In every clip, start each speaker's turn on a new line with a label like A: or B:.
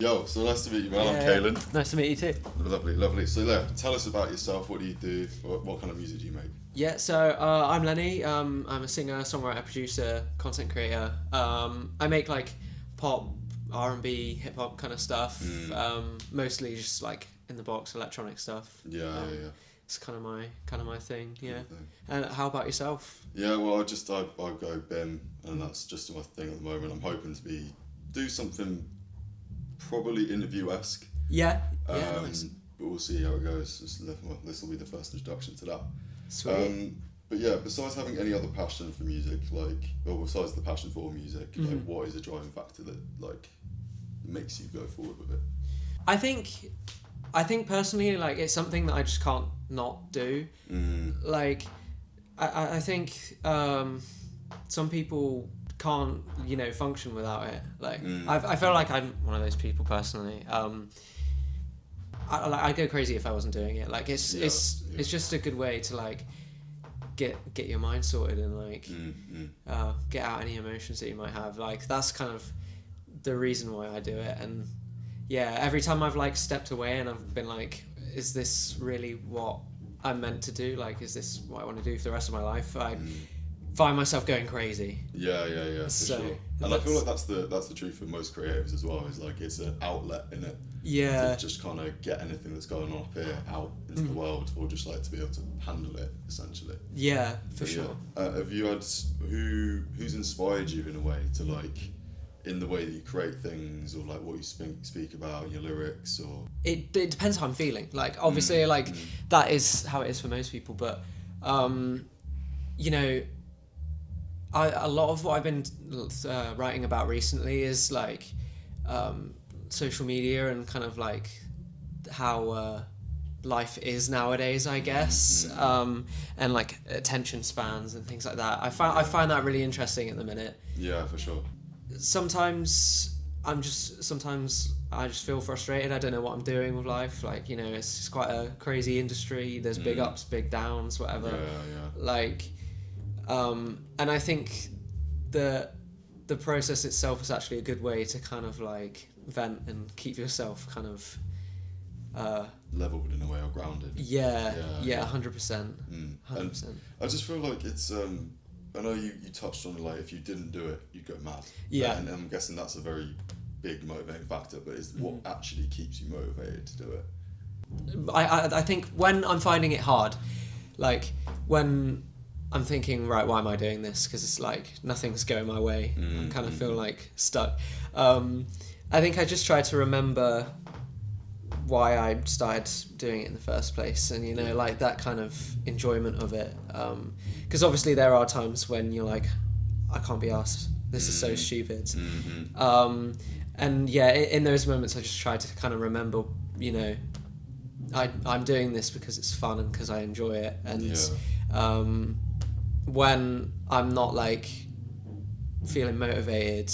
A: Yo, so nice to meet you, man. I'm
B: Yeah.
A: Kaelan.
B: Nice to meet you too.
A: Lovely, lovely. So yeah, tell us about yourself. What do you do? What kind of music do you make?
B: Yeah, so I'm Lennie. I'm a singer, songwriter, producer, content creator. I make like pop, R&B, hip hop kind of stuff. Mostly just like in the box electronic stuff.
A: Yeah.
B: It's kind of my thing. Yeah.
A: Thing.
B: And how about yourself?
A: Yeah, well, I go BIM, and that's just my thing at the moment. I'm hoping to do something probably interview-esque.
B: Yeah. Yeah. Nice.
A: But we'll see how it goes. This will be the first introduction to that.
B: Sweet.
A: But yeah, besides having any other passion for music, besides the passion for music, like what is the driving factor that like makes you go forward with it?
B: I think personally, like it's something that I just can't not do. Like, I think some people can't function without it. Like I feel like I'm one of those people personally. I go crazy if I wasn't doing it. Like it's just a good way to like get your mind sorted and like get out any emotions that you might have. Like that's kind of the reason why I do it. And yeah, every time I've like stepped away and I've been like, is this really what I'm meant to do? Like, is this what I want to do for the rest of my life? I find myself going crazy.
A: Yeah, for sure. And I feel like that's the truth for most creatives as well. Is like it's an outlet in it.
B: Yeah.
A: To just kind of get anything that's going on up here out into the world, or just like to be able to handle it essentially.
B: Yeah, for sure.
A: Yeah. Have you had who's inspired you in a way to like in the way that you create things, or like what you speak about in your lyrics, or
B: it depends how I'm feeling. Like obviously that is how it is for most people, but a lot of what I've been writing about recently is like social media and kind of like how life is nowadays, I guess, and like attention spans and things like that. I find that really interesting at the minute.
A: Yeah, for sure.
B: Sometimes I just feel frustrated. I don't know what I'm doing with life. Like it's quite a crazy industry. There's big ups, big downs, whatever.
A: Yeah.
B: Like. And I think the process itself is actually a good way to kind of like vent and keep yourself kind of
A: leveled in a way, or grounded.
B: Yeah, 100%. 100%.
A: I just feel like it's I know you touched on like if you didn't do it you'd go mad.
B: Yeah.
A: And I'm guessing that's a very big motivating factor, but is what actually keeps you motivated to do it?
B: I think when I'm finding it hard, like when I'm thinking, right, why am I doing this? Because it's like nothing's going my way. I kind of feel like stuck. I think I just try to remember why I started doing it in the first place, and like that kind of enjoyment of it. Because obviously there are times when you're like, I can't be asked. This is so stupid. And yeah, in those moments, I just try to kind of remember, I'm doing this because it's fun and because I enjoy it, and when I'm not like feeling motivated,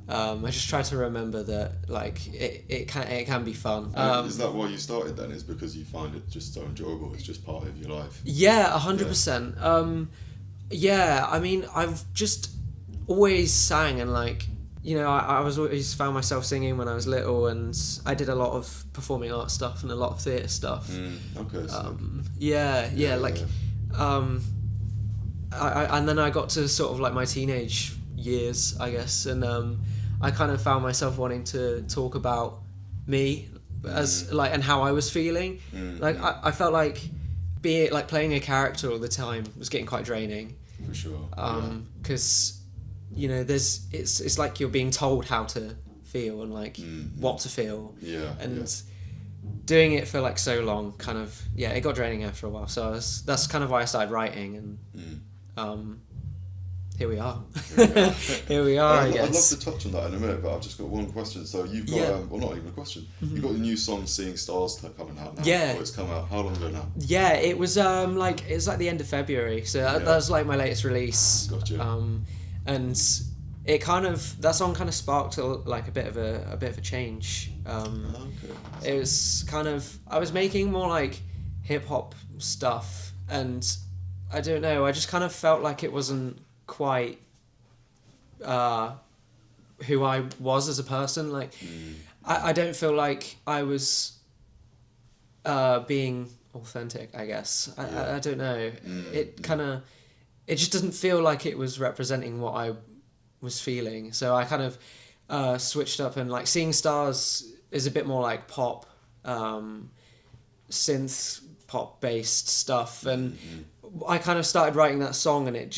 B: I just try to remember that like it can be fun.
A: Is that why you started then? Is because you find it just so enjoyable? It's just part of your life.
B: Yeah, 100%. Yeah, I mean, I've just always sang, and like I was always found myself singing when I was little, and I did a lot of performing arts stuff and a lot of theatre stuff.
A: Okay.
B: And then I got to sort of like my teenage years, I guess, and I kind of found myself wanting to talk about me as like and how I was feeling. Like I felt like playing a character all the time was getting quite draining.
A: For sure.
B: Because it's like you're being told how to feel and like what to feel. Doing it for like so long kind of it got draining after a while, so that's kind of why I started writing, and here we are. Here we are. I guess.
A: I'd love to touch on that in a minute, but I've just got one question. So you've got well, not even a question. You've got a new song, "Seeing Stars," coming out now. Or it's come out. How long ago now?
B: Yeah, it was like the end of February, so that was like my latest release.
A: Gotcha.
B: And it that song kind of sparked like a bit of a change.
A: Okay.
B: It was kind of, I was making more like hip hop stuff, and I don't know, I just kind of felt like it wasn't quite who I was as a person. Like I don't feel like I was being authentic, I guess. I don't know. It just doesn't feel like it was representing what I was feeling. So I kind of switched up, and like Seeing Stars is a bit more like pop, synth pop based stuff, and I kind of started writing that song, and it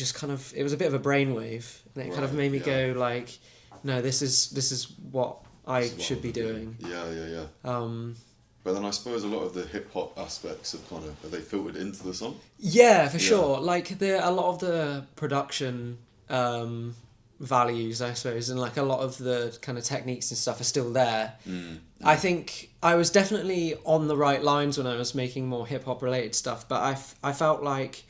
B: was a bit of a brainwave, and it kind of made me go like, no, this is what I should be doing.
A: Yeah. But then I suppose a lot of the hip hop aspects have they filtered into the song?
B: Yeah, for sure. Like a lot of the production values, I suppose, and like a lot of the kind of techniques and stuff are still there. I think I was definitely on the right lines when I was making more hip hop related stuff, but I felt like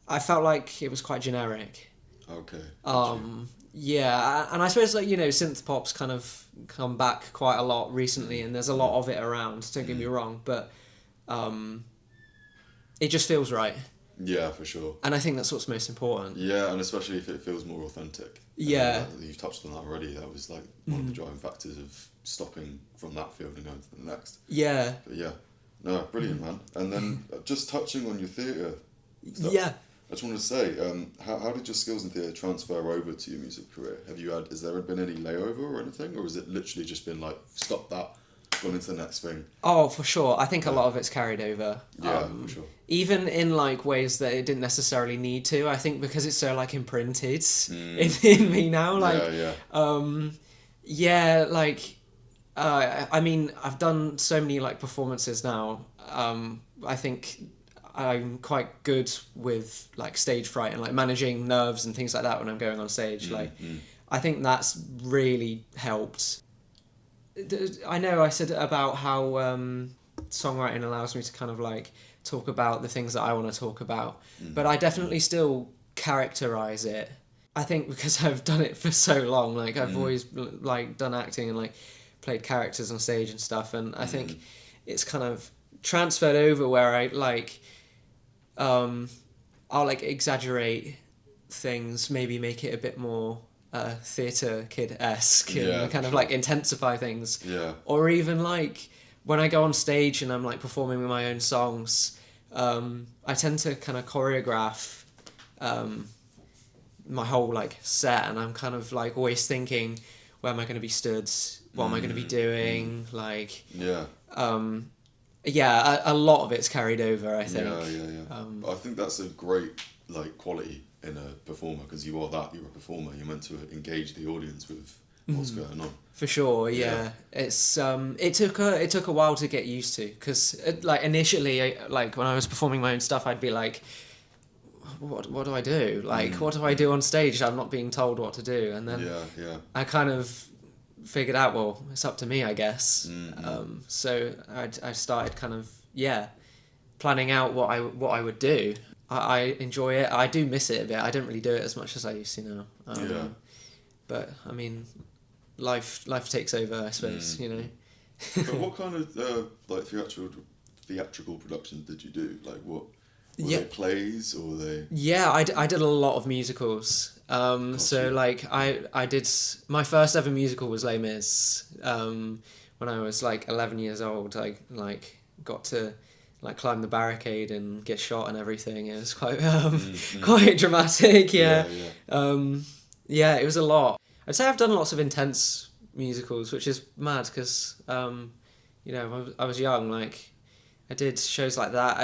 B: it was quite generic.
A: Okay.
B: Yeah, and I suppose like synth pop's kind of come back quite a lot recently, and there's a lot of it around. Don't get me wrong, but it just feels right.
A: Yeah, for sure.
B: And I think that's what's most important.
A: Yeah, and especially if it feels more authentic.
B: Yeah.
A: You've touched on that already. That was like one of the driving factors of stopping from that field and going to the next.
B: Yeah.
A: But yeah, no, brilliant, man. And then just touching on your theatre stuff.
B: Yeah.
A: I just wanted to say, how did your skills in theatre transfer over to your music career? Has there been any layover or anything, or has it literally just been like, stop that, gone into the next thing?
B: Oh, for sure. I think a lot of it's carried over.
A: Yeah, for sure.
B: Even in like ways that it didn't necessarily need to. I think because it's so like imprinted in me now. Like, I mean, I've done so many like performances now. I think I'm quite good with like stage fright and like managing nerves and things like that when I'm going on stage. I think that's really helped. I know I said about how songwriting allows me to kind of like talk about the things that I want to talk about, but I definitely still characterize it. I think because I've done it for so long, like I've always like done acting and like played characters on stage and stuff, and I think it's kind of transferred over where I like I'll like exaggerate things, maybe make it a bit more theatre kid-esque, and kind of like intensify things.
A: Yeah.
B: Or even like when I go on stage and I'm like performing with my own songs, I tend to kind of choreograph my whole like set, and I'm kind of like always thinking, where am I going to be stood? What am I going to be doing? Like, a lot of it's carried over, I think.
A: Yeah. I think that's a great like quality in a performer, because you're a performer. You're meant to engage the audience with what's going on.
B: For sure, yeah. It's it took a while to get used to, because like initially, like when I was performing my own stuff, I'd be like, what do I do? Like, what do I do on stage? I'm not being told what to do, and then I kind of figured out, well, it's up to me, I guess. So I started kind of planning out what I would do. I enjoy it. I do miss it a bit. I don't really do it as much as I used to now. But I mean, life takes over, I suppose.
A: But what kind of like theatrical productions did you do? Like what? Were they plays or they?
B: Yeah, I did a lot of musicals. So like I did my first ever musical was Les Mis. When I was like 11 years old, I like got to like climb the barricade and get shot and everything. It was quite quite dramatic. Yeah, it was a lot. I'd say I've done lots of intense musicals, which is mad because I was young. Like I did shows like that.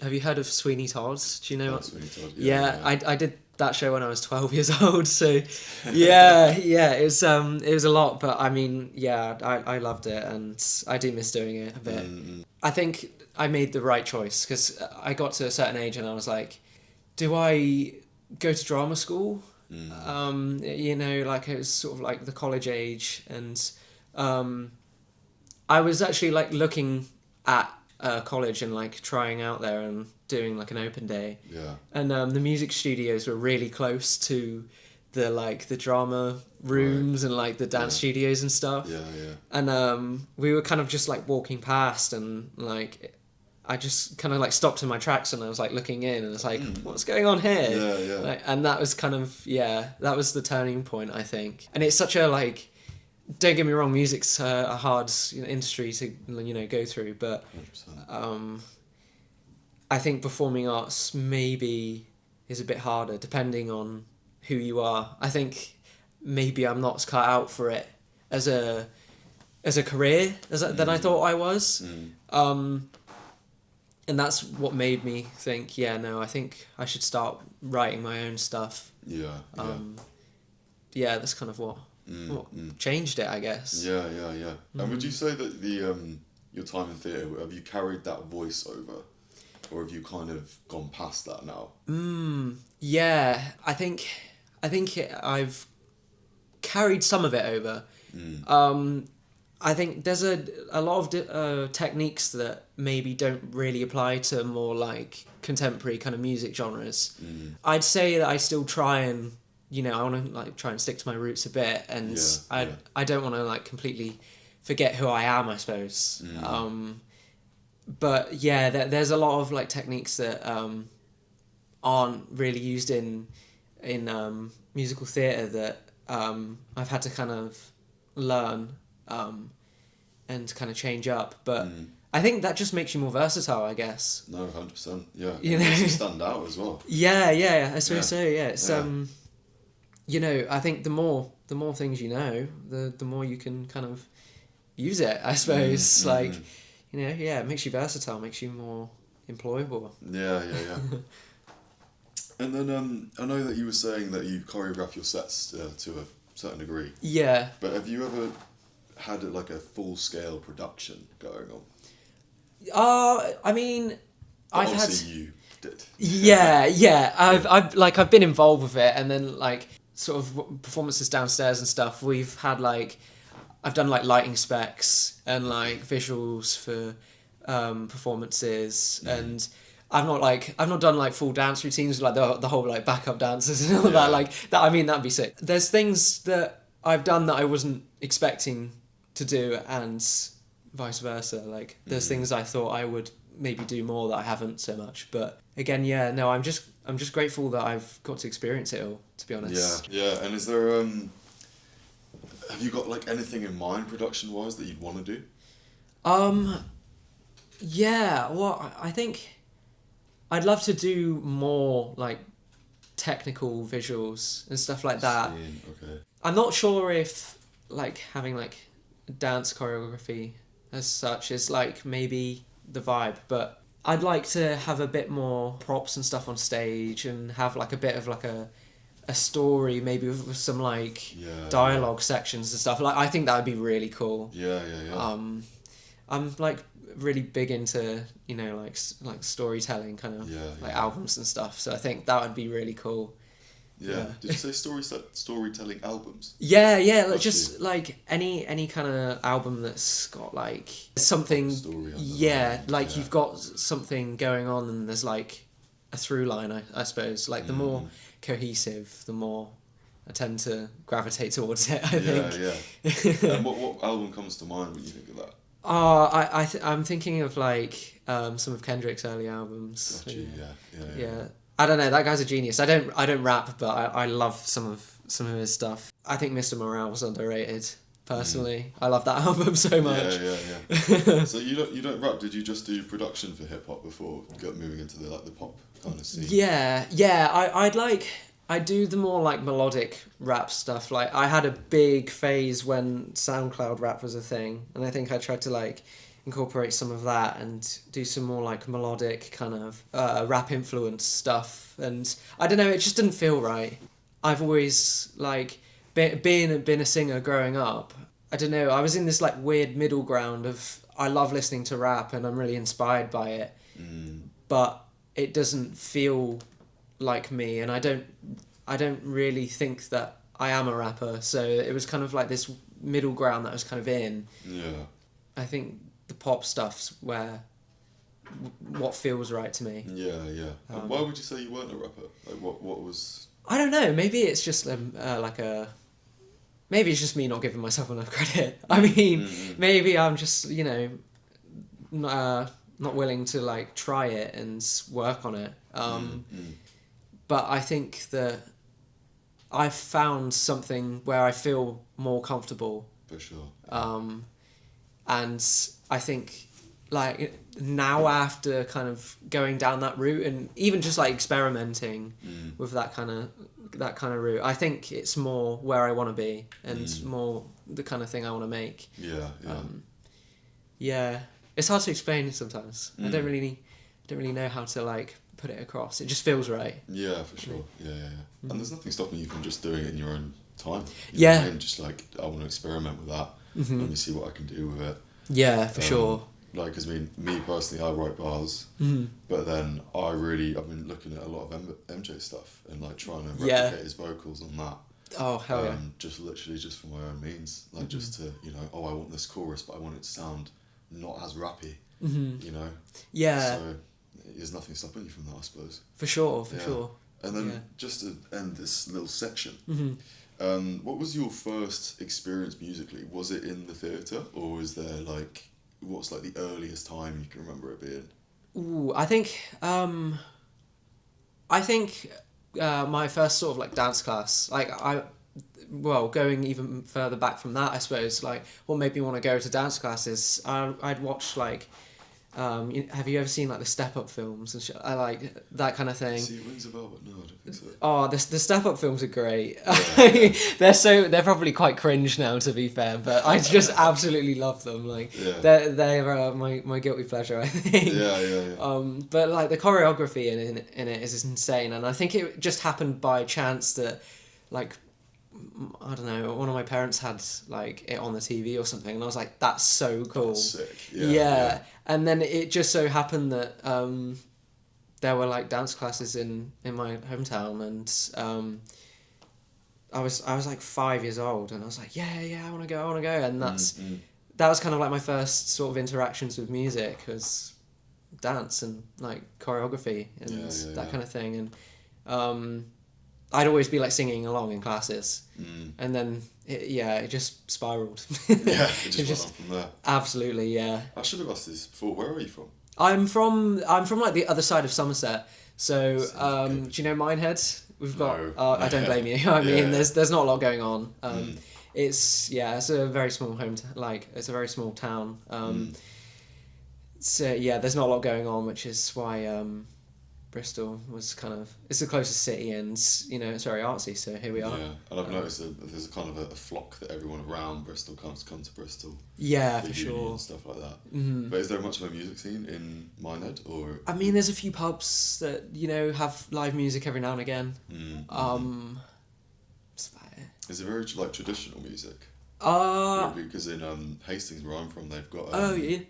B: Have you heard of Sweeney Todd? Do you know what?
A: Sweeney Todd.
B: Yeah. I did that show when I was 12 years old. So it was a lot, but I mean, I loved it, and I do miss doing it a bit. I think I made the right choice, because I got to a certain age and I was like, do I go to drama school? Like it was sort of like the college age, and I was actually like looking at college and like trying out there and doing like an open day. And the music studios were really close to the drama rooms and like the dance studios and stuff. And we were kind of just like walking past, and like I just kind of like stopped in my tracks, and I was like looking in, and it's like, what's going on here? Like, and that was kind of that was the turning point, I think. And it's such a like don't get me wrong, music's a hard industry to go through, but
A: 100%.
B: I think performing arts maybe is a bit harder depending on who you are. I think maybe I'm not cut out for it as a career than I thought I was. And that's what made me think, yeah, no, I think I should start writing my own stuff.
A: Yeah.
B: Yeah, that's kind of what changed it, I guess.
A: Yeah. And would you say that your time in theatre, have you carried that voice over, or have you kind of gone past that now?
B: Yeah, I think I've carried some of it over. I think there's a lot of techniques that maybe don't really apply to more like contemporary kind of music genres. I'd say that I still try and I want to like try and stick to my roots a bit, and I don't want to like completely forget who I am, I suppose. But yeah, there's a lot of like techniques that aren't really used in musical theatre that I've had to kind of learn and kind of change up. But I think that just makes you more versatile, I guess.
A: No, 100%. Yeah,
B: You
A: it
B: know?
A: makes you stand out as well.
B: Yeah. I suppose so. Yeah, it's
A: Yeah.
B: I think the more things you know, the more you can kind of use it, I suppose. Like, it makes you versatile, makes you more employable.
A: Yeah. And then I know that you were saying that you choreograph your sets to a certain degree.
B: Yeah.
A: But have you ever had like a full-scale production going on?
B: I mean, I've had.
A: Obviously you did.
B: Yeah. I've been involved with it, and then like sort of performances downstairs and stuff. We've had like, I've done like lighting specs and like visuals for performances, and I've not done like full dance routines, like the whole like backup dances and all that. Like that, I mean, that'd be sick. There's things that I've done that I wasn't expecting to do, and vice versa. Like there's things I thought I would maybe do more that I haven't so much. But again, I'm just grateful that I've got to experience it all, to be honest.
A: Yeah. And is there have you got like anything in mind production wise that you'd want to do?
B: Yeah. Well, I think I'd love to do more like technical visuals and stuff like that.
A: Okay.
B: I'm not sure if like having like dance choreography as such is like maybe the vibe, but I'd like to have a bit more props and stuff on stage and have like a bit of like a story, maybe with some like dialogue sections and stuff. Like I think that would be really cool.
A: Yeah.
B: I'm like really big into like storytelling kind of like albums and stuff, so I think that would be really cool.
A: Yeah. Did you say storytelling albums?
B: Yeah, like just like any kind of album that's got like something.
A: Story
B: like you've got something going on and there's like a through line. I suppose like the more cohesive, the more I tend to gravitate towards it. I think.
A: Yeah. And what album comes to mind when you think of that?
B: I'm thinking of like some of Kendrick's early albums.
A: Got you. Yeah.
B: I don't know. That guy's a genius. I don't rap, but I love some of his stuff. I think Mr. Morale was underrated. Personally, I love that album so much.
A: Yeah. So you don't rap? Did you just do production for hip hop before moving into the pop kind of scene?
B: Yeah. I do the more like melodic rap stuff. Like I had a big phase when SoundCloud rap was a thing, and I think I tried to like incorporate some of that and do some more like melodic kind of rap influence stuff. And I don't know, it just didn't feel right. I've always like been a singer growing up. I don't know, I was in this like weird middle ground of I love listening to rap and I'm really inspired by it, but it doesn't feel like me, and I don't really think that I am a rapper. So it was kind of like this middle ground that I was kind of in.
A: Yeah.
B: I think the pop stuff's where what feels right to me.
A: Yeah. And why would you say you weren't a rapper? Like what was?
B: I don't know. Maybe it's just maybe it's just me not giving myself enough credit. I mean, maybe I'm just not willing to like try it and work on it. But I think that I've found something where I feel more comfortable
A: For sure.
B: And I think like now after kind of going down that route and even just like experimenting with that kind of route, I think it's more where I want to be and more the kind of thing I want to make. Yeah. It's hard to explain sometimes. I don't really know how to like put it across. It just feels right.
A: Yeah, for sure. Yeah. And there's nothing stopping you from just doing it in your own time. You know what I mean? Just like, I want to experiment with that. Let me see what I can do with it.
B: Yeah, for sure.
A: Like, because me personally, I write bars, but then I've been looking at a lot of MJ stuff and like trying to replicate his vocals on that.
B: Oh, hell yeah.
A: Just literally just for my own means. Like, just to, I want this chorus, but I want it to sound not as rappy,
B: Yeah.
A: So there's nothing stopping you from that, I suppose.
B: For sure.
A: And then just to end this little section, what was your first experience musically? Was it in the theatre, or was there like, what's like the earliest time you can remember it being?
B: Ooh, I think my first sort of like dance class, like going even further back from that, I suppose, like what made me want to go to dance classes, I'd watched like, have you ever seen like the Step Up films and shit? I like that kind of thing.
A: See, it rings a bell, but no, I don't think so.
B: Oh, the Step Up films are great.
A: Yeah.
B: They're probably quite cringe now, to be fair, but I just absolutely love them. Like they're my guilty pleasure, I think.
A: Yeah.
B: But like the choreography in it is insane, and I think it just happened by chance that, like, I don't know, one of my parents had like it on the TV or something, and I was like, that's so cool.
A: That's sick.
B: Yeah. And then it just so happened that there were like dance classes in my hometown, and I was like 5 years old, and I was like, yeah, I want to go, and that was kind of like my first sort of interactions with music, was dance and like choreography and that kind of thing, and I'd always be like singing along in classes, and then it just spiraled.
A: Yeah, it just went on from there.
B: Absolutely, yeah.
A: I should have asked this before. Where are you from?
B: I'm from like the other side of Somerset. So do you know Minehead? We've got. I don't blame you. I mean, there's not a lot going on. It's a very small it's a very small town. So there's not a lot going on, which is why Bristol was it's the closest city, and it's very artsy, so here we are.
A: Yeah, and I've noticed that there's a kind of a flock that everyone around Bristol come to Bristol.
B: Yeah, for sure.
A: And stuff like that. But is there much of a music scene in Minehead, or?
B: I mean, there's a few pubs that have live music every now and again. That's about it.
A: Is it very like traditional music? Because in Hastings, where I'm from, they've got. What are they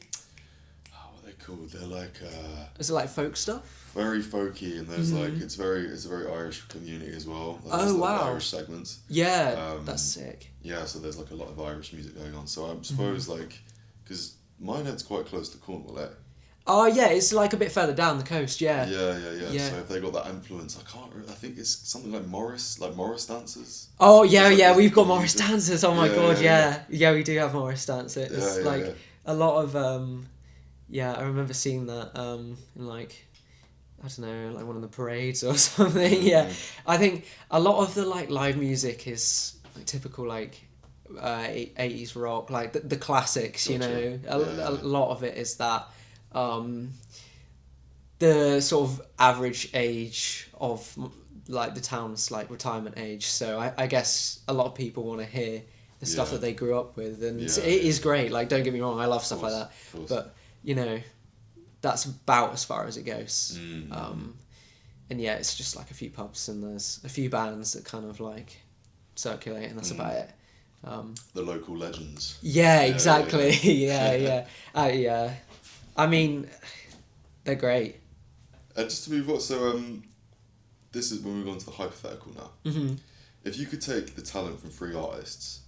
A: called? They're like.
B: Is it like folk stuff?
A: Very folky, and there's like it's a very Irish community as well.
B: There's
A: wow! Irish segments.
B: Yeah, that's sick.
A: Yeah, so there's like a lot of Irish music going on. So I suppose because Minehead's quite close to Cornwall, eh?
B: Oh yeah, it's like a bit further down the coast. Yeah.
A: Yeah. So if they got that influence, I think it's something like Morris dances.
B: Oh yeah, we've got Morris dancers. Oh my god, yeah, we do have Morris dancers. It's a lot of I remember seeing that in like, I don't know, like one of the parades or something. Yeah. I think a lot of the like live music is like typical like 80s rock, like the classics.
A: Gotcha.
B: A lot of it is that. The sort of average age of like the town's like retirement age, so I guess a lot of people want to hear the stuff that they grew up with, and it is great. Like, don't get me wrong, I love stuff like that, but that's about as far as it goes. And it's just like a few pubs, and there's a few bands that kind of like circulate, and that's about it.
A: The local legends.
B: Yeah, exactly. Yeah. I mean, they're great.
A: Just to move on, so this is when we go on to the hypothetical now. If you could take the talent from 3 artists,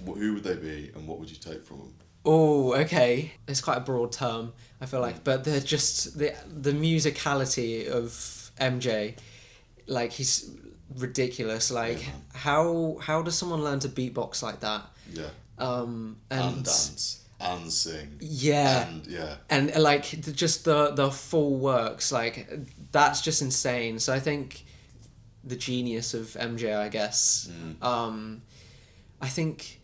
A: who would they be, and what would you take from them?
B: Oh, okay. It's quite a broad term, I feel like, but they're just the musicality of MJ, like, he's ridiculous. Like, how does someone learn to beatbox like that?
A: Yeah.
B: And
A: dance and sing.
B: Yeah. And like just the full works, like that's just insane. So I think the genius of MJ, I guess. I think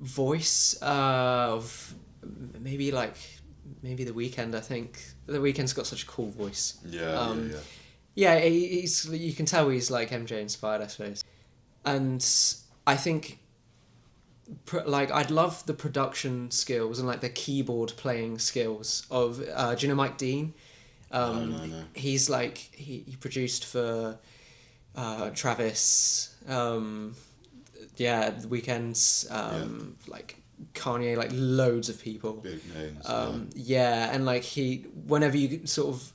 B: voice of maybe The Weeknd. I think The Weeknd's got such a cool voice.
A: Yeah.
B: Yeah, he's, you can tell he's like MJ inspired, I suppose. And I think I'd love the production skills and like the keyboard playing skills of do you know Mike Dean?
A: No.
B: He's like he produced for Travis, The Weeknd's, like Kanye, like loads of people.
A: Big names.
B: And like whenever you sort of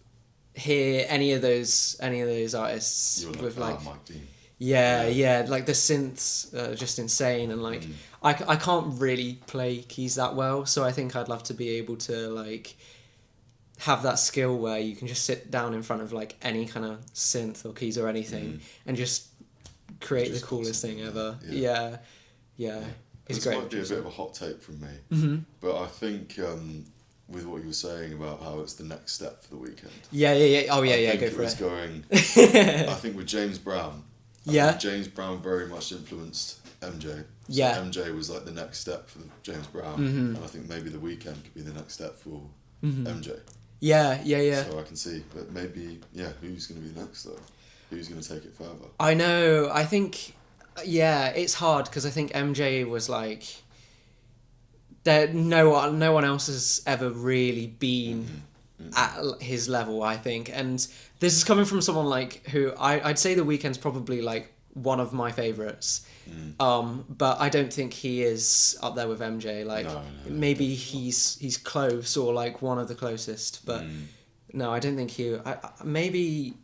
B: hear any of those artists
A: You're
B: with like
A: Mike Dean.
B: Yeah, like the synths are just insane, and like I can't really play keys that well, so I think I'd love to be able to like have that skill where you can just sit down in front of like any kind of synth or keys or anything and just create the coolest thing ever. Yeah. It's
A: This
B: great.
A: might be a bit of a hot take from me, but I think with what you were saying about how it's the next step for The Weeknd.
B: Yeah. Oh yeah, go for it.
A: I think with James Brown. I think James Brown very much influenced MJ. So
B: Yeah.
A: MJ was like the next step for James Brown, and I think maybe The Weeknd could be the next step for MJ.
B: Yeah.
A: So I can see, but maybe who's going to be next though? Who's going to take it further?
B: I know. I think, it's hard because I think MJ was like, no one else has ever really been at his level, I think. And this is coming from someone like who I'd say The Weeknd's probably like one of my favourites. But I don't think he is up there with MJ. Like maybe he's close or like one of the closest, but no, I don't think he. Maybe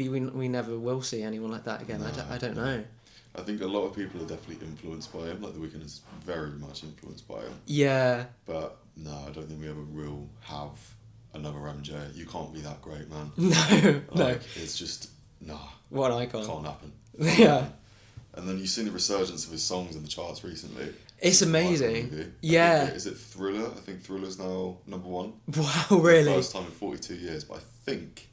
B: we never will see anyone like that again. I don't know.
A: I think a lot of people are definitely influenced by him. Like The Weeknd is very much influenced by him.
B: Yeah.
A: But no, I don't think we ever will have another MJ. You can't be that great, man.
B: No.
A: It's just
B: What an icon.
A: Can't happen.
B: Yeah.
A: And then you've seen the resurgence of his songs in the charts recently.
B: It's amazing. Yeah.
A: Is it Thriller? I think Thriller's now number 1.
B: Wow, really?
A: For the first time in 42 years, but I think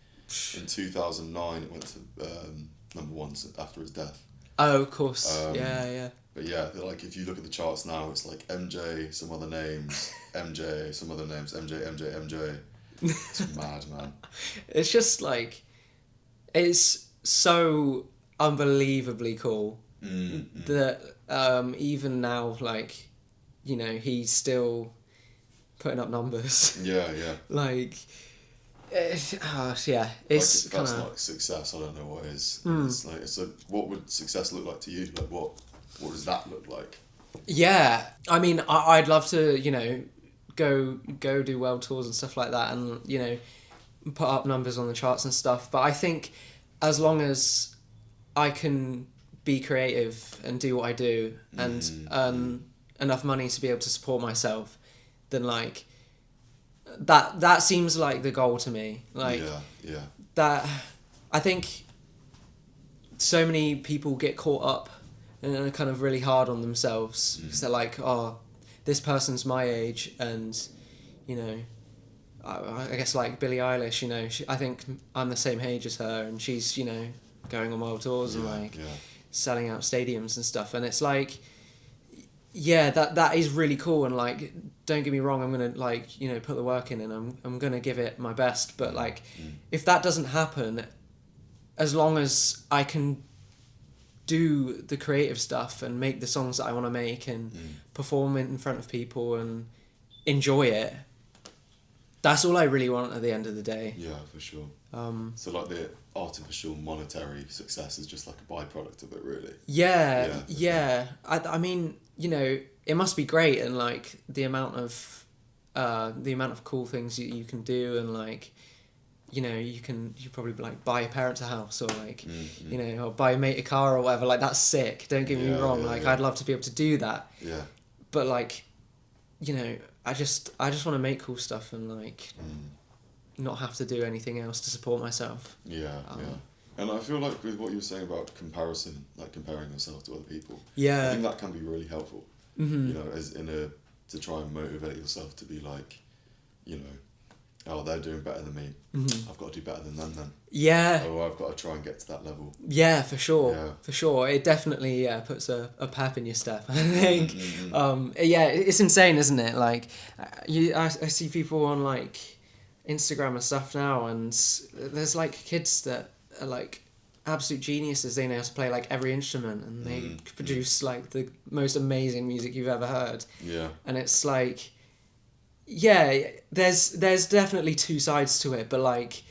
A: in 2009 it went to number 1 after his death.
B: Oh, of course. Yeah.
A: But yeah, like if you look at the charts now, it's like MJ, some other names, MJ, some other names, MJ. It's mad, man.
B: It's just like, it's so unbelievably cool that even now, like, you know, he's still putting up numbers.
A: Yeah.
B: Like, it's
A: Like
B: it's
A: if
B: kind
A: that's
B: of
A: not success, I don't know what is. It's like, so what would success look like to you? Like what does that look like?
B: Yeah, I mean, I'd love to, you know, go do world tours and stuff like that, and you know, put up numbers on the charts and stuff. But I think as long as I can be creative and do what I do and earn enough money to be able to support myself, then like that seems like the goal to me. Like that, I think so many people get caught up and are kind of really hard on themselves because they're like, oh, this person's my age, and you know, I guess like Billie Eilish, you know, I think I'm the same age as her, and she's, you know, going on world tours and like selling out stadiums and stuff, and it's like, yeah, that is really cool, and like, don't get me wrong, I'm gonna like, you know, put the work in, and I'm gonna give it my best, but like, if that doesn't happen, as long as I can do the creative stuff and make the songs that I want to make and perform it in front of people and enjoy it, that's all I really want at the end of the day.
A: Yeah, for sure. So like the artificial monetary success is just like a byproduct of it, really.
B: Yeah. I mean, you know, it must be great, and like the amount of cool things you can do, and like, you know, you probably like buy your parents a house, or like, you know, or buy a mate a car or whatever. Like, that's sick. Don't get me wrong. I'd love to be able to do that.
A: Yeah.
B: But like, you know, I just want to make cool stuff and like not have to do anything else to support myself.
A: Yeah. And I feel like with what you were saying about comparison, like comparing yourself to other people,
B: yeah,
A: I think that can be really helpful. You know, to try and motivate yourself to be like, you know, oh, they're doing better than me.
B: Mm-hmm.
A: I've got to do better than them then.
B: Yeah.
A: Oh, I've got to try and get to that level.
B: Yeah, for sure.
A: Yeah.
B: For sure. It definitely puts a pep in your step, I think.
A: Mm-hmm.
B: Yeah, it's insane, isn't it? Like, I see people on, like, Instagram and stuff now, and there's, like, kids that are, like, absolute geniuses. They know how to play, like, every instrument, and they produce, like, the most amazing music you've ever heard.
A: Yeah.
B: And it's, like... Yeah, there's definitely two sides to it, but, like...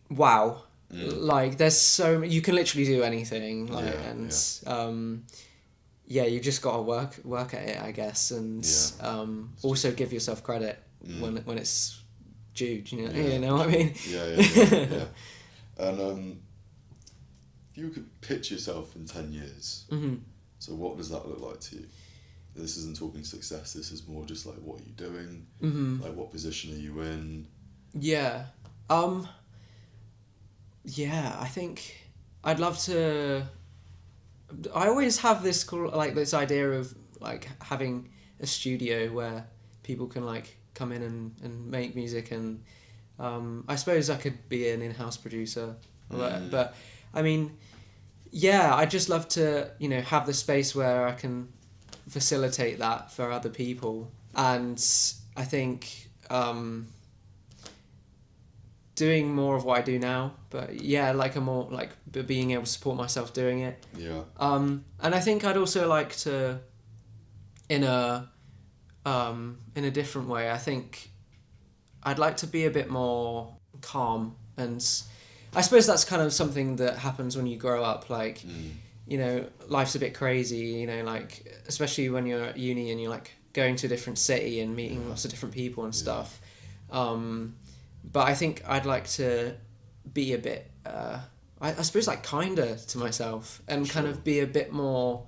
B: Wow. Like, there's so... You can literally do anything, like, you just got to work at it, I guess, and also give yourself credit when it's due, you know what I mean?
A: Yeah. And if you could pitch yourself in 10 years, so what does that look like to you? This isn't talking success, this is more just like, what are you doing? Like, what position are you in?
B: Yeah. Yeah, I think I'd love to... I always have this this idea of, like, having a studio where people can, like, come in and make music, and I suppose I could be an in-house producer, but I mean, yeah, I'd just love to, have the space where I can facilitate that for other people, and I think doing more of what I do now, but yeah, like a more like being able to support myself doing it.
A: Yeah.
B: And I think I'd also like to, in a different way, I think I'd like to be a bit more calm, and I suppose that's kind of something that happens when you grow up, like, life's a bit crazy, like, especially when you're at uni and you're, like, going to a different city and meeting lots of different people and stuff. But I think I'd like to be a bit, I suppose, like, kinder to myself, and kind of be a bit more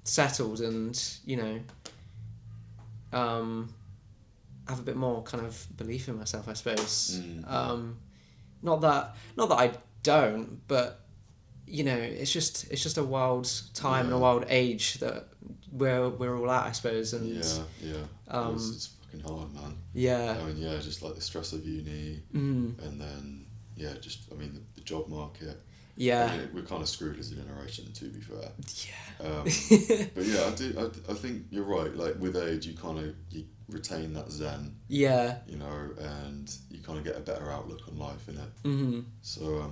B: settled, and, have a bit more kind of belief in myself, I suppose. Not that I don't, but it's just a wild time and a wild age that we're all at, I suppose. And
A: it's fucking hard, man.
B: Yeah.
A: I mean, just like the stress of uni, and then the job market.
B: Yeah.
A: I mean, we're kind of screwed as a generation, to be fair.
B: Yeah.
A: But yeah, I think you're right. Like, with age, you retain that zen.
B: Yeah.
A: And you kind of get a better outlook on life, innit? So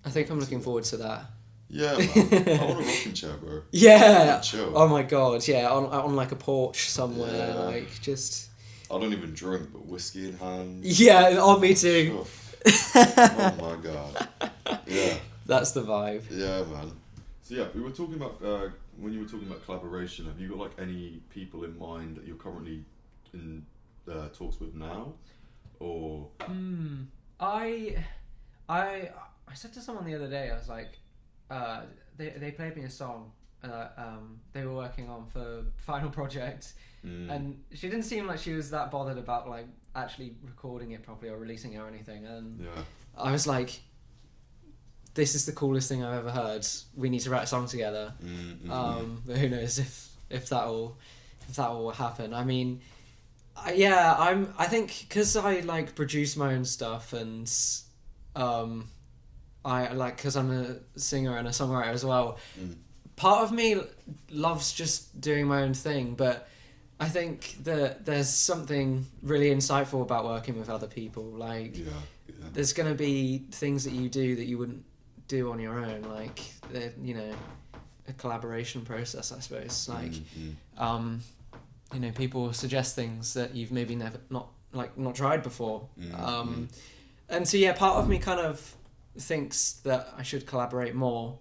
B: I think I'm looking forward to that.
A: Yeah, man. I want a rocking chair, bro.
B: Yeah.
A: Chill.
B: Oh my god. Yeah. On like a porch somewhere,
A: Yeah.
B: like, just.
A: I don't even drink, but whiskey in hand.
B: Yeah. Oh, me too.
A: Oh my god. Yeah.
B: That's the vibe.
A: Yeah, man. So yeah, we were talking about when you were talking about collaboration. Have you got, like, any people in mind that you're currently in talks with now, or?
B: I said to someone the other day, I was like, they played me a song they were working on for final project, and she didn't seem like she was that bothered about, like, actually recording it properly or releasing it or anything, and I was like, this is the coolest thing I've ever heard. We need to write a song together. But who knows if that will happen. I mean, I think because I, like, produce my own stuff, and I like, because I'm a singer and a songwriter as well. Part of me loves just doing my own thing, but I think that there's something really insightful about working with other people. Like, there's gonna be things that you do that you wouldn't do on your own, like, a collaboration process, I suppose. Like, people suggest things that you've maybe not tried before. And so yeah, part of me kind of thinks that I should collaborate more,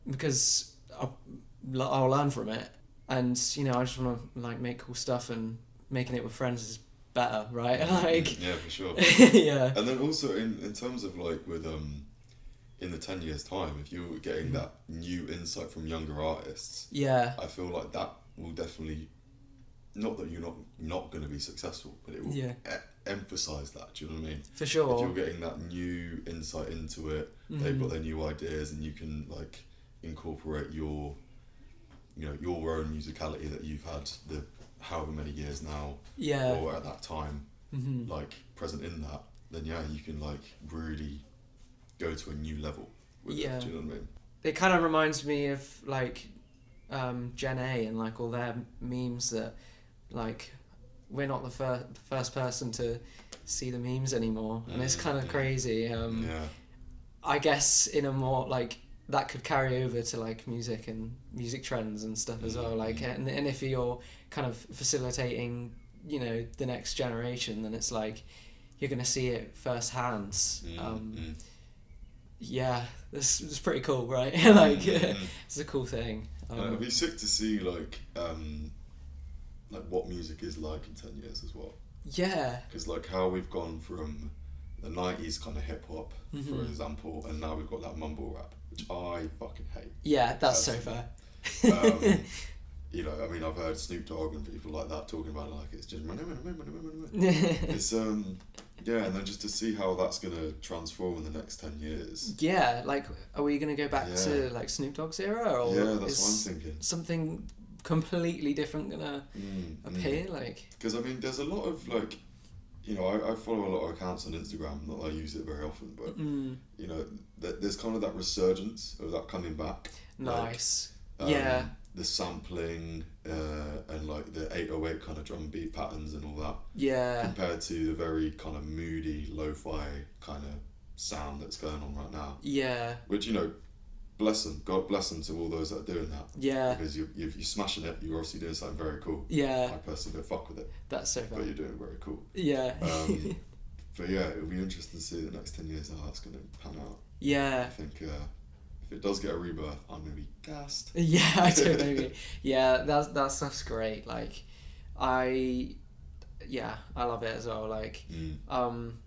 B: because I'll learn from it, and I just want to, like, make cool stuff, and making it with friends is better, right? Like,
A: yeah, for sure.
B: Yeah.
A: And then also in terms of, like, with in the 10 years time, if you're getting that new insight from younger artists, I feel like that will definitely, not that you're not going to be successful, but it will emphasize that. Do you know what I mean?
B: For sure.
A: If you're getting that new insight into it, they've got their new ideas, and you can, like, incorporate your own musicality that you've had the however many years now,
B: Yeah.
A: or at that time, like present in that, then yeah, you can like really go to a new level with it, do you know what I mean?
B: It kind of reminds me of like Gen A and like all their memes that like we're not the first person to see the memes anymore, and it's kind of crazy. I guess in a more like that could carry over to like music and music trends and stuff as well. Like and if you're kind of facilitating, you know, the next generation, then it's like you're gonna see it firsthand. Yeah, this is pretty cool, right? Like it's a cool thing.
A: It'd be sick to see like what music is like in 10 years as well.
B: Yeah.
A: Because like how we've gone from the 90s kind of hip hop, for example, and now we've got that mumble rap, which I fucking hate.
B: Yeah, that's so fair.
A: You know, I mean, I've heard Snoop Dogg and people like that talking about it like it's just it's yeah, and then just to see how that's gonna transform in the next 10 years.
B: Yeah, like, are we gonna go back to like Snoop Dogg's era, or
A: yeah, that's what I'm thinking.
B: Something completely different gonna appear? Like,
A: because I mean, there's a lot of like, you know, I follow a lot of accounts on Instagram, not that I use it very often, but you know, there's kind of that resurgence of that coming back.
B: Nice.
A: Like,
B: yeah.
A: The sampling and like the 808 kind of drum beat patterns and all that.
B: Yeah.
A: Compared to the very kind of moody, lo-fi kind of sound that's going on right now.
B: Yeah.
A: Which, you know, bless them. God bless them to all those that are doing that.
B: Yeah.
A: Because you're smashing it. You're obviously doing something very cool.
B: Yeah.
A: I personally don't fuck with it.
B: That's so fun.
A: But you're doing very cool.
B: Yeah.
A: But yeah, it'll be interesting to see the next 10 years how that's going to pan out.
B: Yeah.
A: I think if it does get a rebirth, I'm going to be gassed.
B: Yeah, I totally. Yeah, that's great. Like, I love it as well. Like, I'm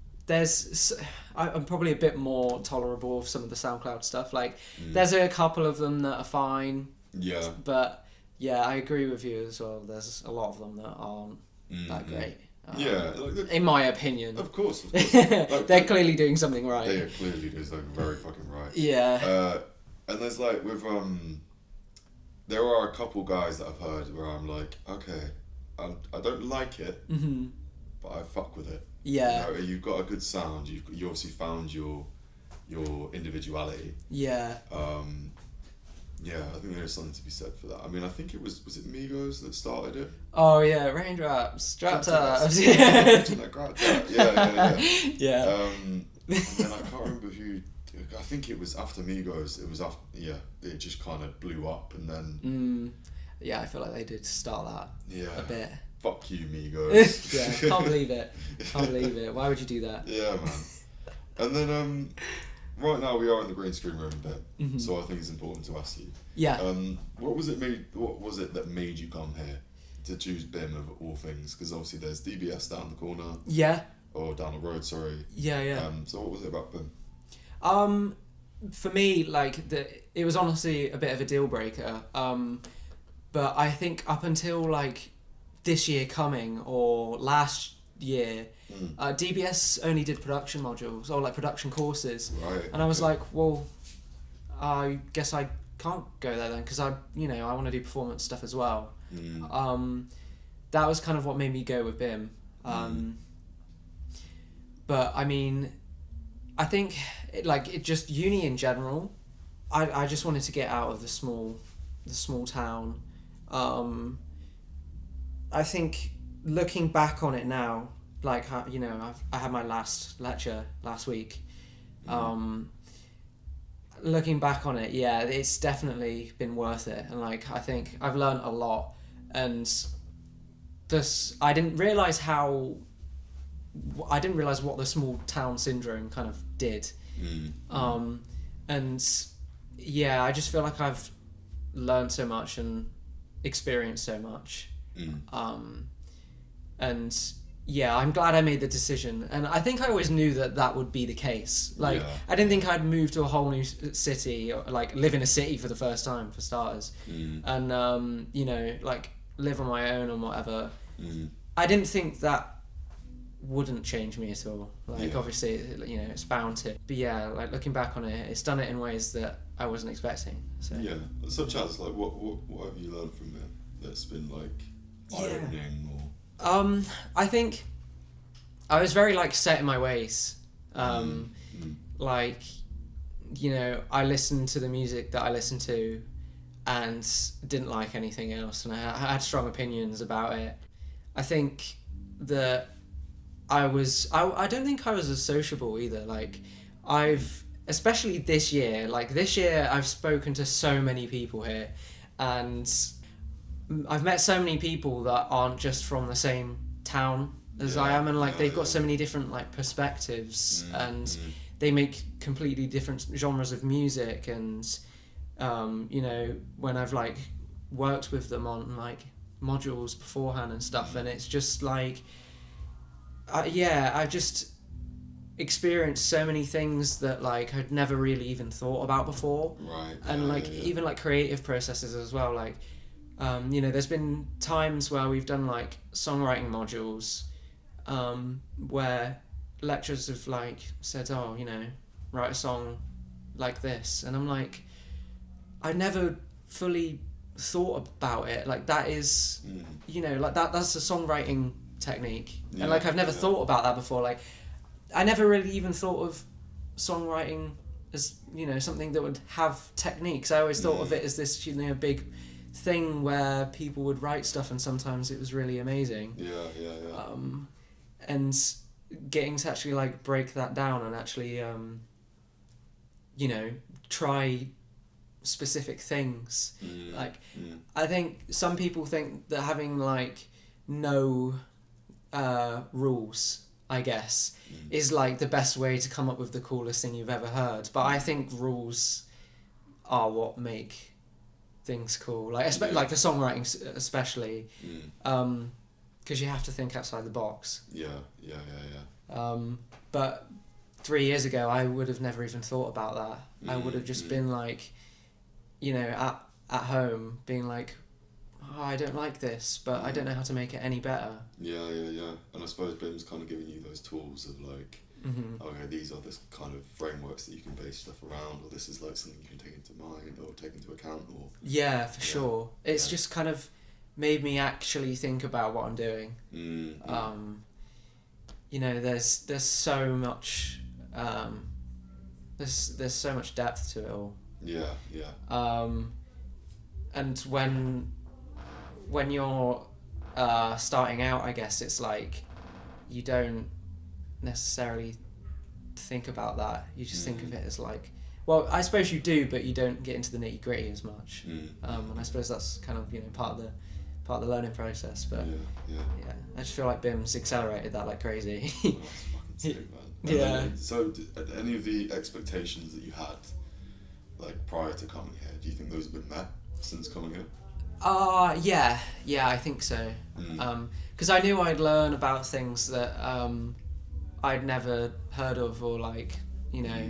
B: probably a bit more tolerable of some of the SoundCloud stuff. Like, there's a couple of them that are fine.
A: Yeah.
B: But yeah, I agree with you as well. There's a lot of them that aren't that great.
A: Yeah, like
B: in my opinion.
A: Of course.
B: Like, they're clearly doing something right.
A: They are clearly doing something very fucking right.
B: Yeah.
A: And there's like with there are a couple guys that I've heard where I'm like, okay, I don't like it, but I fuck with it.
B: Yeah.
A: You know, you've got a good sound. You obviously found your individuality.
B: Yeah.
A: Yeah, I think there's something to be said for that. I mean, I think it was it Migos that started it?
B: Oh yeah, raindrops, drop tops.
A: Yeah.
B: Yeah.
A: And then I can't remember who. I think it was after Migos. It was after. Yeah, it just kind of blew up, and then.
B: Yeah, I feel like they did start that.
A: Yeah.
B: A bit.
A: Fuck you, Migos.
B: Yeah, can't believe it. Can't believe it. Why would you do that?
A: Yeah, man. And then right now we are in the green screen room a bit, so I think it's important to ask you.
B: Yeah.
A: What was it that made you come here to choose BIM of all things? Because obviously there's DBS down the corner.
B: Yeah.
A: Or down the road, sorry.
B: Yeah.
A: So what was it about BIM?
B: For me, like it was honestly a bit of a deal breaker. But I think up until like this year coming or last year, DBS only did production modules or like production courses.
A: Right.
B: And I was like, well, I guess I can't go there then because I want to do performance stuff as well. That was kind of what made me go with BIM. But I mean, I think just uni in general, I just wanted to get out of the small town. I think looking back on it now, like I had my last lecture last week. Looking back on it, yeah, it's definitely been worth it, and like I think I've learned a lot, and I didn't realize what the small town syndrome kind of did. And yeah, I just feel like I've learned so much and experienced so much. And yeah, I'm glad I made the decision, and I think I always knew that would be the case. Like, I didn't think I'd move to a whole new city, or like live in a city for the first time, for starters, and like live on my own and whatever. I didn't think that wouldn't change me at all. Like, obviously, it's bound to. But yeah, like looking back on it, it's done it in ways that I wasn't expecting. So
A: yeah, such as like what have you learned from it that's been like eye-opening or
B: I think I was very like set in my ways. Like, you know, I listened to the music that I listened to and didn't like anything else, and I had strong opinions about it. I think that I don't think I was as sociable either. Like, especially this year, I've spoken to so many people here, and I've met so many people that aren't just from the same town as I am, and like they've got so many different like perspectives, and they make completely different genres of music, and you know, when I've like worked with them on like modules beforehand and stuff, and it's just like I've just experienced so many things that like I'd never really even thought about before,
A: right?
B: And even like creative processes as well, like you know, there's been times where we've done like songwriting modules where lecturers have like said, oh, you know, write a song like this, and I'm like, I never fully thought about it. Like, that is you know, like that's a songwriting technique, and like I've never thought about that before. Like, I never really even thought of songwriting as, you know, something that would have techniques. I always thought of it as this, you know, big thing where people would write stuff and sometimes it was really amazing. And getting to actually like break that down and actually you know, try specific things. I think some people think that having like no rules, I guess, is like the best way to come up with the coolest thing you've ever heard. But I think rules are what make things cool. Like like the songwriting especially, because you have to think outside the box. But 3 years ago, I would have never even thought about that. I would have just been like, you know, at home being like, oh, I don't like this, but I don't know how to make it any better.
A: And I suppose BIM's kind of giving you those tools of like, okay, these are the kind of frameworks that you can base stuff around, or this is like something you can take into mind or take into account, or
B: sure. It's just kind of made me actually think about what I'm doing. You know, there's so much there's so much depth to it all. And when you're starting out, I guess it's like you don't necessarily think about that. You just think of it as like, well, I suppose you do, but you don't get into the nitty gritty as much. And I suppose that's kind of, you know, part of the learning process. But I just feel like BIM's accelerated that like crazy.
A: Oh, that's fucking sick, man. So any of the expectations that you had like prior to coming here, do you think those have been met since coming here? I think so. Because I knew I'd learn about things that I'd never heard of or like, you know,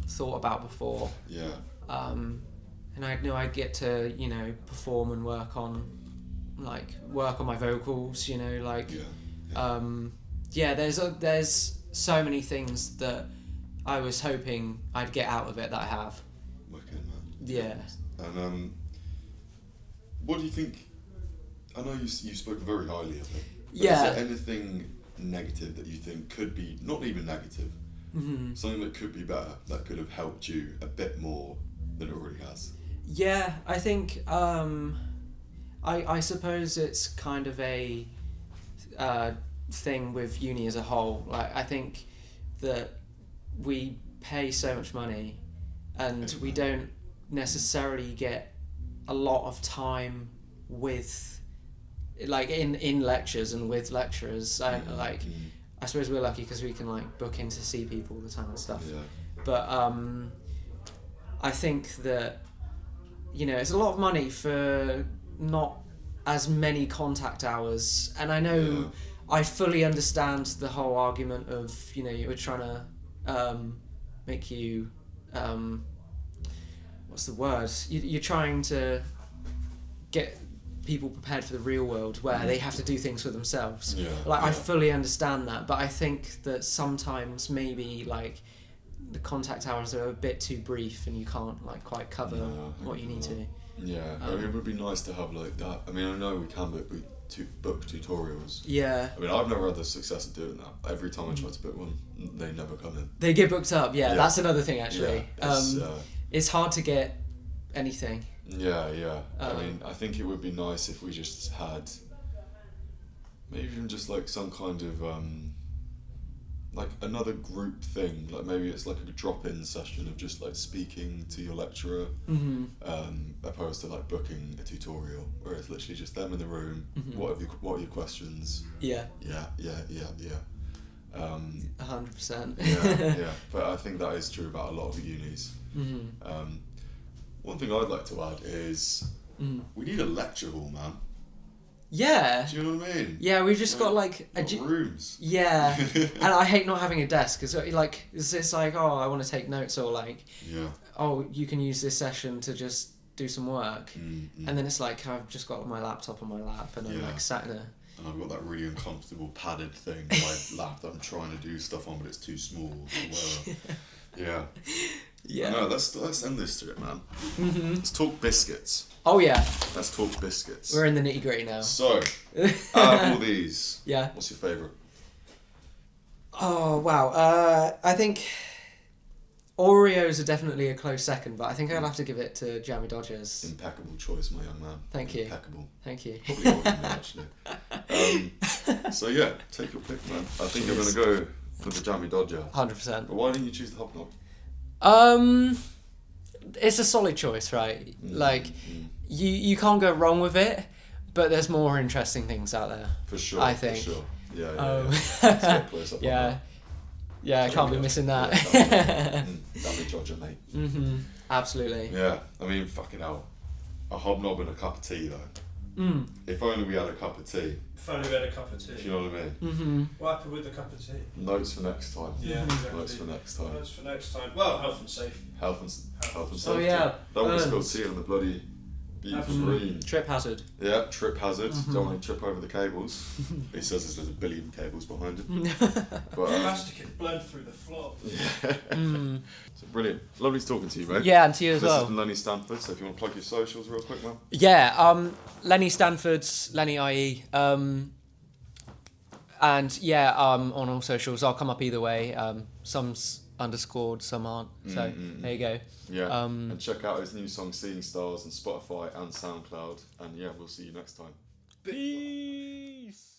A: thought about before. And I knew I'd get to, you know, perform and work on my vocals, you know, like there's so many things that I was hoping I'd get out of it that I have. Wicked, man. And what do you think? I know you've spoken very highly of it. Is there anything negative that you think could be, not even negative, something that could be better, that could have helped you a bit more than it already has?
B: I think I suppose it's kind of a thing with uni as a whole. Like, I think that we pay so much money and we don't necessarily get a lot of time with, like, in lectures and with lecturers. I suppose we're lucky because we can like book in to see people all the time and stuff. But I think that, you know, it's a lot of money for not as many contact hours, and I know I fully understand the whole argument of, you know, you were trying to make you what's the word? You're trying to get people prepared for the real world where they have to do things for themselves. I fully understand that, but I think that sometimes maybe like the contact hours are a bit too brief and you can't like quite cover what you need to.
A: I mean, it would be nice to have like that. I mean, I know we can, but to book tutorials.
B: Yeah.
A: I mean, I've never had the success of doing that. Every time I try to book one, they never come in.
B: They get booked up. Yeah,
A: Yeah.
B: that's another thing actually.
A: Yeah,
B: it's hard to get anything.
A: Yeah. I mean, I think it would be nice if we just had maybe even just like some kind of like another group thing. Like maybe it's like a drop-in session of just like speaking to your lecturer, opposed to like booking a tutorial where it's literally just them in the room. What are your questions? Yeah.
B: 100%.
A: Yeah. But I think that is true about a lot of unis. One thing I'd like to add is we need a lecture hall, man.
B: Yeah.
A: Do you know what I mean?
B: Yeah, we've just got like
A: rooms.
B: Yeah, and I hate not having a desk because like it's like, oh, I want to take notes, or like, oh, you can use this session to just do some work, and then it's like I've just got my laptop on my lap and I'm like sat in a.
A: And I've got that really uncomfortable padded thing on my lap that I'm trying to do stuff on, but it's too small. Or whatever. Yeah. No, let's end this to it, man. Let's talk biscuits.
B: Oh yeah.
A: Let's talk biscuits.
B: We're in the nitty gritty now.
A: So, out of all these, what's your favourite?
B: Oh wow. I think Oreos are definitely a close second, but I think I'd have to give it to Jammy Dodgers.
A: Impeccable choice, my young man.
B: Thank you.
A: Impeccable.
B: Thank you.
A: Probably older than me, actually. So yeah, take your pick, man. I think you're going to go for the Jammy Dodger.
B: 100%.
A: But why didn't you choose the Hobnob?
B: It's a solid choice, right? Like, you can't go wrong with it, but there's more interesting things out there.
A: For sure.
B: I think.
A: For sure. Yeah. Let's get close up on that.
B: Yeah, I can't be missing that.
A: Jammy Dodger, mate.
B: Absolutely.
A: Yeah, I mean, fucking hell. A Hobnob and a cup of tea, though. If only we had a cup of tea.
C: If only we had a cup of tea.
A: If you know what I mean.
C: What happened with the cup of tea?
A: Notes for next time.
C: Yeah, exactly.
A: Notes for next time.
C: Notes for next time. Well, health and safety.
A: Health and safety.
B: Oh yeah.
A: Don't want to spill tea on the bloody beautiful green.
B: Trip hazard.
A: Yeah, trip hazard. Don't want to trip over the cables. He says there's a billion cables behind him. But
C: plastic is blown through the floor.
A: Yeah. So brilliant. Lovely talking to you, mate.
B: Yeah, and to you as well.
A: This is Lennie Stanford, so if you want to plug your socials real quick, man.
B: Yeah, Lennie Stanford's Lennie IE. And yeah, on all socials, I'll come up either way. Some's underscored, some aren't. So there you go.
A: Yeah. And check out his new song Seeing Stars on Spotify and SoundCloud. And yeah, we'll see you next time.
B: Peace.